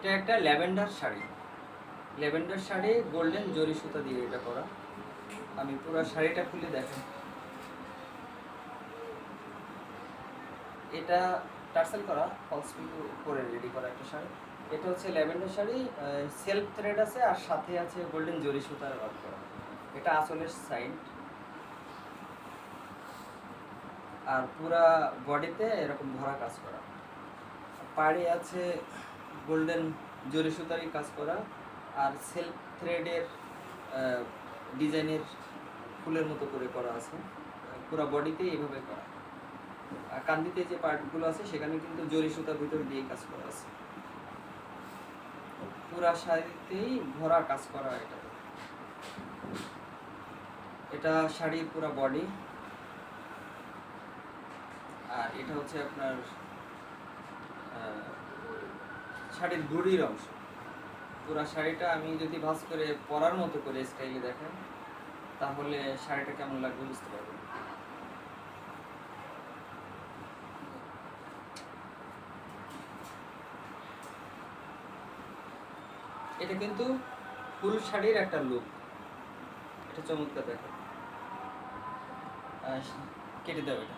এটা একটা lavender sari, lavender sari golden জরি সুতা দিয়ে এটা করা। আমি পুরো শাড়িটা খুলে দেখেন, এটা টার্সেল করা, ফলস পিকো করে রেডি করা একটা শাড়ি। এটা হচ্ছে ল্যাভেন্ডার শাড়ি, সেলফ থ্রেড আছে আর সাথে আছে গোল্ডেন জরি সুতার ওয়ার্ক করা। এটা আঁচলের সাইড, আর পুরা বডিতে এরকম ভরা কাজ করা। পাড়ে আছে গোল্ডেন জরি সুতারই কাজ করা, আর সেলফ থ্রেডের ডিজাইনের ফুলের মতো করে করা আছে। পুরা বডিতে এইভাবে করা। আর কান্দিতে যে পার্টগুলো আছে সেখানে কিন্তু জরি সুতার ভিতরে দিয়ে কাজ করা আছে। পুরা শাড়িতেই ভরা কাজ করা। এটা শাড়ির পুরা বডি, আর এটা হচ্ছে আপনার শাড়ির গুড়ির অংশ। পুরা শাড়িটা আমি যদি ভাঁজ করে পরার মতো করে স্টাইলে দেখেন, তাহলে শাড়িটা কেমন লাগবে বুঝতে পারবেন। এটা কিন্তু ফুল শাড়ির একটা লুক, এটা চমৎকার দেখেন। কেটে দাও এটা।